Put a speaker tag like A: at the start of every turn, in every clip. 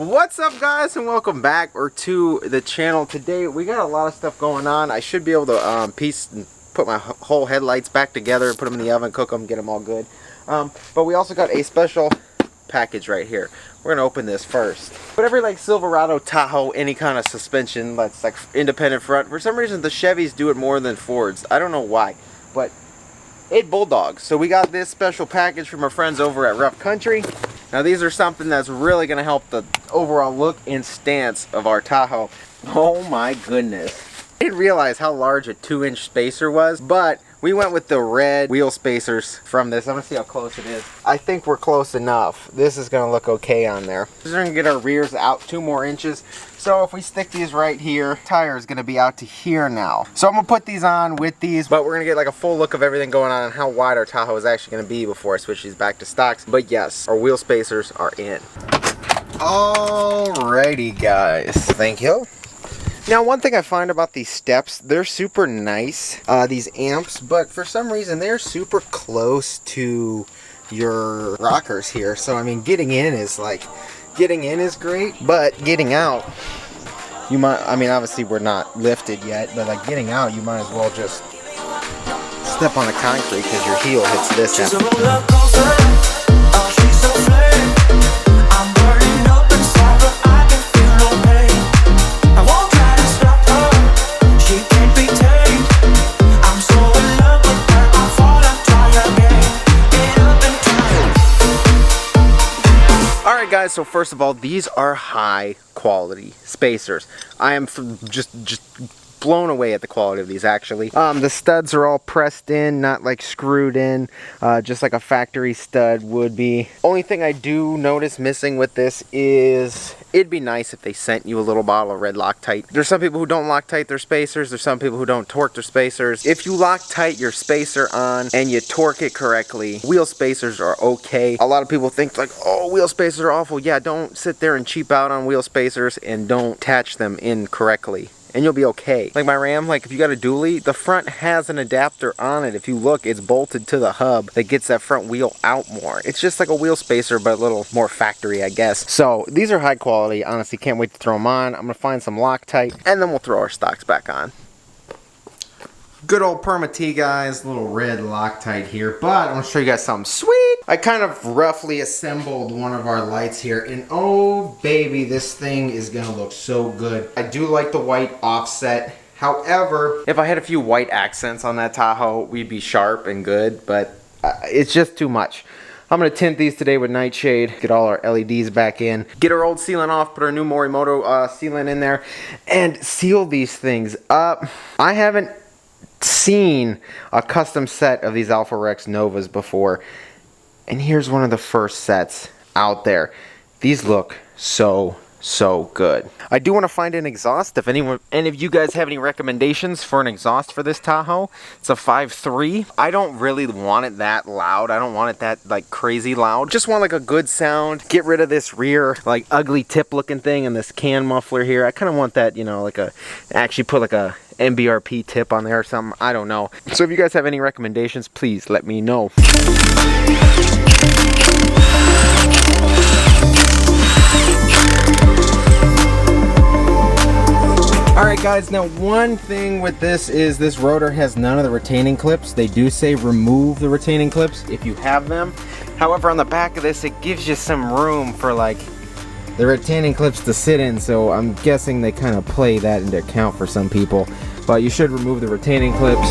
A: What's up, guys, and welcome back to the channel. Today we got a lot of stuff going on. I should be able to put my whole headlights back together, put them in the oven, cook them, get them all good. But we also got a special package right here. We're gonna open this first. But every like Silverado, Tahoe, any kind of suspension that's like independent front, for some reason the Chevys do it more than Fords. I don't know why, but it bulldogs. So we got this special package from our friends over at Rough Country. Now these are something that's really going to help the overall look and stance of our Tahoe. Oh my goodness. I didn't realize how large a 2-inch spacer was, but we went with the red wheel spacers from this. I'm going to see how close it is. I think we're close enough. This is going to look okay on there. We're going to get our rears out 2 more inches. So if we stick these right here, tire is going to be out to here now. So I'm going to put these on with these, but we're going to get like a full look of everything going on and how wide our Tahoe is actually going to be before I switch these back to stocks. But yes, our wheel spacers are in. Alrighty, guys. Thank you. Now, one thing I find about these steps, they're super nice, these amps, but for some reason they're super close to your rockers here. So I mean, getting in is great, but getting out, you might, I mean, obviously we're not lifted yet, but like getting out, you might as well just step on the concrete because your heel hits this end. Guys, so first of all, these are high quality spacers. I am just blown away at the quality of these, actually. The studs are all pressed in, not like screwed in, just like a factory stud would be. Only thing I do notice missing with this is it'd be nice if they sent you a little bottle of red Loctite. There's some people who don't Loctite their spacers. There's some people who don't torque their spacers. If you Loctite your spacer on and you torque it correctly, wheel spacers are okay. A lot of people think like, oh, wheel spacers are awful. Yeah, don't sit there and cheap out on wheel spacers and don't attach them in correctly, and you'll be okay. Like my Ram, like if you got a dually, the front has an adapter on it. If you look, it's bolted to the hub that gets that front wheel out more. It's just like a wheel spacer, but a little more factory, I guess. So these are high quality. Honestly, can't wait to throw them on. I'm gonna find some Loctite, and then we'll throw our stocks back on. Good old Perma T, guys, little red Loctite here, but I'm gonna show you guys something sweet. I kind of roughly assembled one of our lights here, and oh baby, this thing is gonna look so good. I do like the white offset. However, if I had a few white accents on that Tahoe, we'd be sharp and good, but it's just too much. I'm gonna tint these today with Nightshade, get all our LEDs back in, get our old sealant off, put our new Morimoto sealant in there, and seal these things up. I haven't seen a custom set of these Alpha Rex Novas before, and here's one of the first sets out there. These look so good. I do want to find an exhaust. If any of you guys have any recommendations for an exhaust for this Tahoe, it's a 5.3. I don't really want it that loud. I don't want it that like crazy loud. Just want like a good sound. Get rid of this rear like ugly tip looking thing and this can muffler here. I kind of want that, you know, like actually put like a MBRP tip on there or something. I don't know. So if you guys have any recommendations, please let me know. Alright guys, now one thing with this is this rotor has none of the retaining clips. They do say remove the retaining clips if you have them. However, on the back of this, it gives you some room for like the retaining clips to sit in, so I'm guessing they kind of play that into account for some people. But you should remove the retaining clips.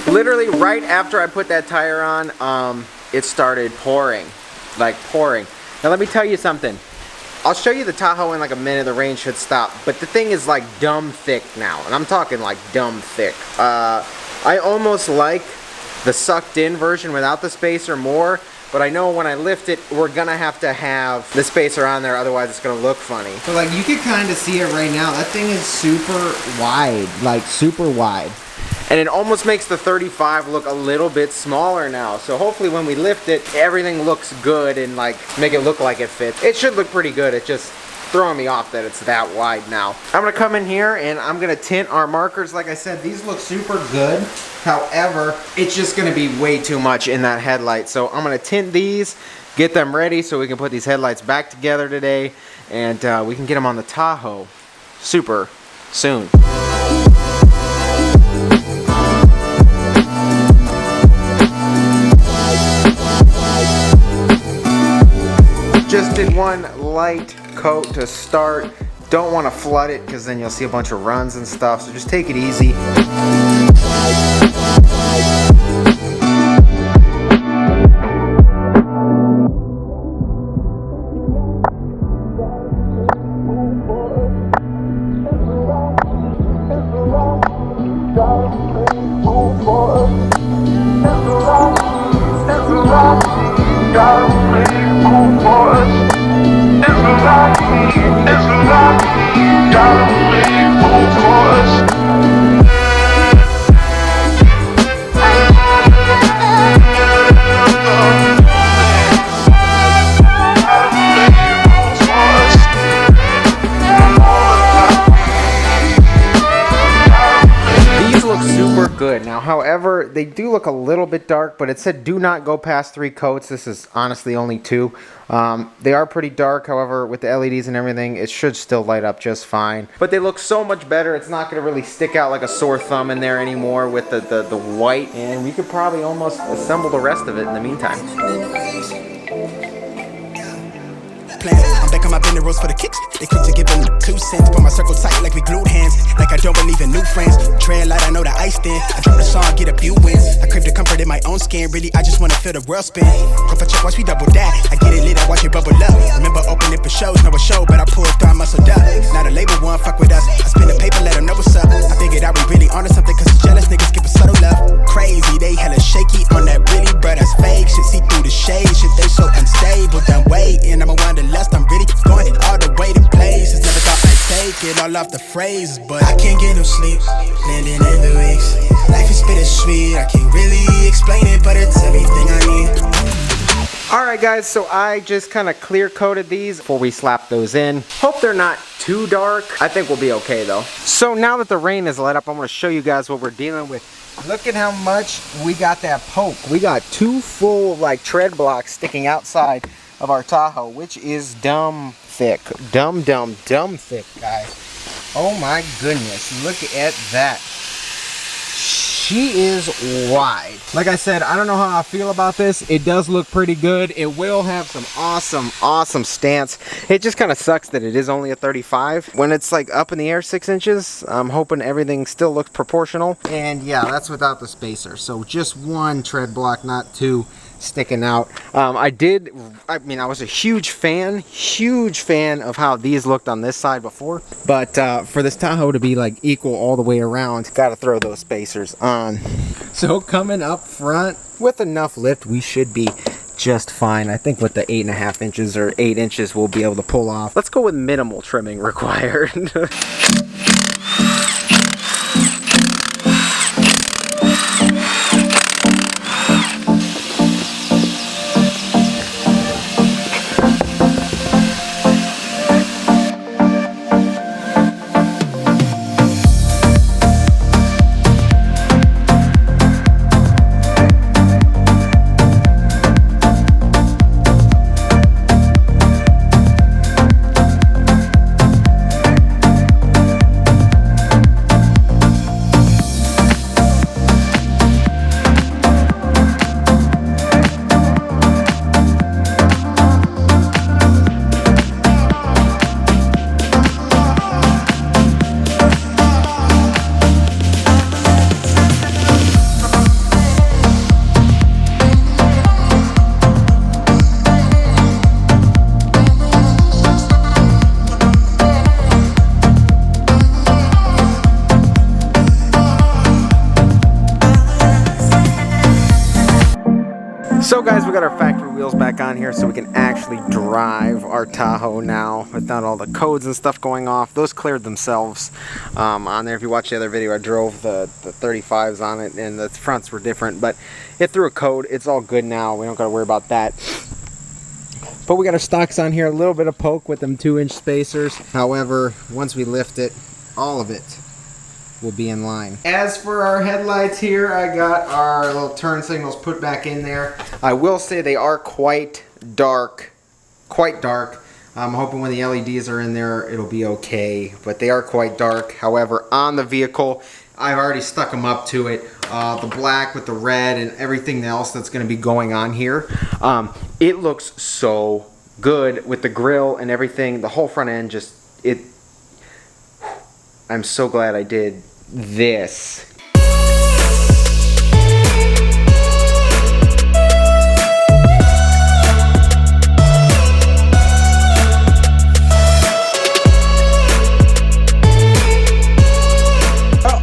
A: Literally right after I put that tire on, it started pouring, like pouring. Now let me tell you something. I'll show you the Tahoe in like a minute. The rain should stop, but the thing is like dumb thick now, and I'm talking like dumb thick. I almost like the sucked in version without the spacer more, but I know when I lift it, we're gonna have to have the spacer on there, otherwise it's gonna look funny. So like you can kind of see it right now. That thing is super wide, like super wide. And it almost makes the 35 look a little bit smaller now. So hopefully when we lift it, everything looks good and like make it look like it fits. It should look pretty good. It's just throwing me off that it's that wide now. I'm gonna come in here and I'm gonna tint our markers. Like I said, these look super good. However, it's just gonna be way too much in that headlight. So I'm gonna tint these, get them ready so we can put these headlights back together today, and we can get them on the Tahoe super soon. Just did one light coat to start. Don't want to flood it because then you'll see a bunch of runs and stuff, so just take it easy. Good. Now, however, they do look a little bit dark, but it said do not go past 3 coats. This is honestly only 2. They are pretty dark, however, with the LEDs and everything, it should still light up just fine. But they look so much better, it's not going to really stick out like a sore thumb in there anymore with the white, and we could probably almost assemble the rest of it in the meantime.
B: I'm back on my bender rolls for the kicks. They quick to give them 2 cents. Put my circle tight like we glued hands. Like I don't believe in new friends. Trail light, I know the ice thin. I drop the song, get a few wins. I crave the comfort in my own skin. Really, I just wanna feel the world spin. Go for check, watch me double that. I get it lit, I watch it bubble up. Remember opening for shows, know a show, but I pulled through, I muscled up. Now the label one, fuck with us. I spin the paper, let them know what's up. I figured I was really onto something, cause the jealous niggas give a subtle love. Crazy, they hella shaky on that really, bruh, that's fake. Shit, see through the shade, shit, they so unstable. Done waiting, I'm a wanderlust, I'm really going all the way to places. Never thought I'd take it all off the phrases, but I can't get no sleep, landing in the weeks. Life is bittersweet, I can't really explain it, but it's everything I need.
A: Alright guys, so I just kind of clear coated these before we slap those in. Hope they're not too dark. I think we'll be okay though. So now that the rain is let up, I'm going to show you guys what we're dealing with. Look at how much we got that poke. We got 2 full like tread blocks sticking outside of our Tahoe, which is dumb thick. Dumb thick, guys. Oh my goodness, look at that. She is wide. Like I said, I don't know how I feel about this. It does look pretty good. It will have some awesome stance. It just kind of sucks that it is only a 35. When it's like up in the air 6 inches, I'm hoping everything still looks proportional. And yeah, that's without the spacer. So just 1 tread block, not 2 sticking out. I was a huge fan of how these looked on this side before, but for this Tahoe to be like equal all the way around, gotta throw those spacers on. So coming up front with enough lift, we should be just fine. I think with the 8.5 inches or 8 inches we'll be able to pull off. Let's go with minimal trimming required. So guys, we got our factory wheels back on here so we can actually drive our Tahoe now without all the codes and stuff going off. Those cleared themselves on there. If you watch the other video, I drove the 35s on it and the fronts were different, but it threw a code. It's all good now. We don't got to worry about that. But we got our stocks on here, a little bit of poke with them 2-inch spacers. However, once we lift it, all of it will be in line. As for our headlights here, I got our little turn signals put back in there. I will say they are quite dark. I'm hoping when the LEDs are in there, it'll be okay, but they are quite dark. However, on the vehicle, I've already stuck them up to it. The black with the red and everything else that's going to be going on here. It looks so good with the grill and everything. The whole front end I'm so glad I did this.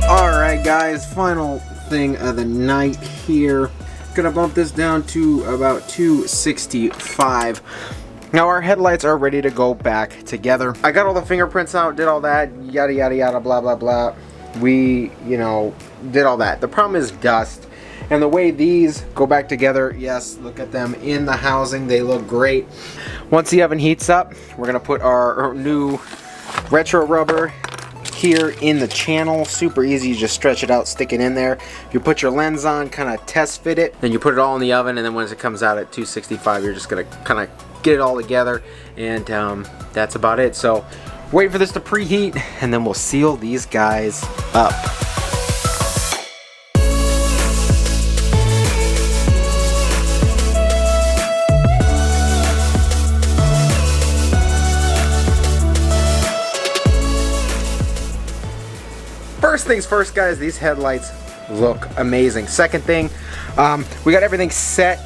A: Alright guys, final thing of the night here. Gonna bump this down to about 265. Now our headlights are ready to go back together. I got all the fingerprints out, did all that, yada yada yada, blah blah blah. We, did all that. The problem is dust. And the way these go back together, yes, look at them in the housing, they look great. Once the oven heats up, we're gonna put our new retro rubber here in the channel. Super easy, you just stretch it out, stick it in there. You put your lens on, kind of test fit it, then you put it all in the oven, and then once it comes out at 265, you're just gonna kind of get it all together, and that's about it. So wait for this to preheat, and then we'll seal these guys up. First things first, guys, these headlights look amazing. Second thing, we got everything set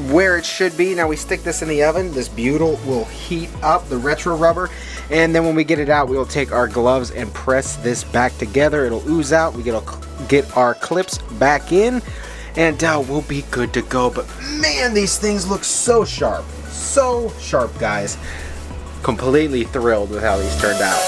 A: where it should be. Now we stick this in the oven. This butyl will heat up the retro rubber, and then when we get it out, we will take our gloves and press this back together. It'll ooze out. We get our clips back in, and we'll be good to go. But man, these things look so sharp, guys. Completely thrilled with how these turned out.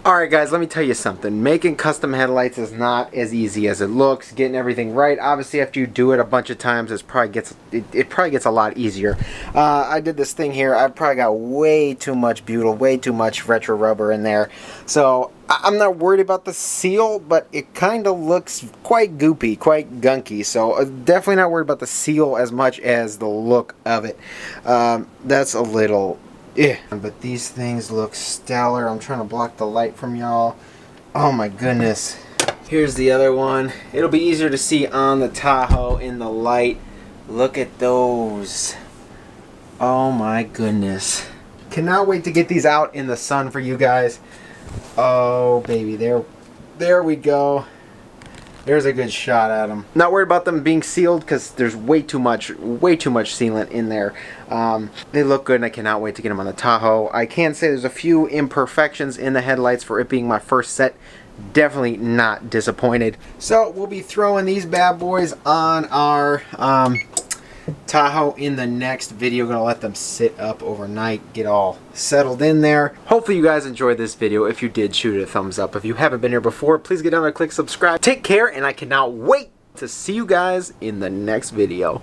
A: Alright guys, let me tell you something. Making custom headlights is not as easy as it looks. Getting everything right, obviously after you do it a bunch of times, it probably gets a lot easier. I did this thing here. I probably got way too much butyl, way too much retro rubber in there. So I'm not worried about the seal, but it kind of looks quite goopy, quite gunky. So definitely not worried about the seal as much as the look of it. That's a little... yeah, but these things look stellar. I'm trying to block the light from y'all. Oh my goodness. Here's the other one. It'll be easier to see on the Tahoe in the light. Look at those. Oh my goodness. Cannot wait to get these out in the sun for you guys. Oh baby, there we go. There's a good shot at them. Not worried about them being sealed because there's way too much sealant in there. They look good and I cannot wait to get them on the Tahoe. I can say there's a few imperfections in the headlights for it being my first set. Definitely not disappointed. So we'll be throwing these bad boys on our Tahoe in the next video. Gonna let them sit up overnight, get all settled in there. Hopefully you guys enjoyed this video. If you did, shoot it a thumbs up. If you haven't been here before, please get down there, click subscribe. Take care, and I cannot wait to see you guys in the next video.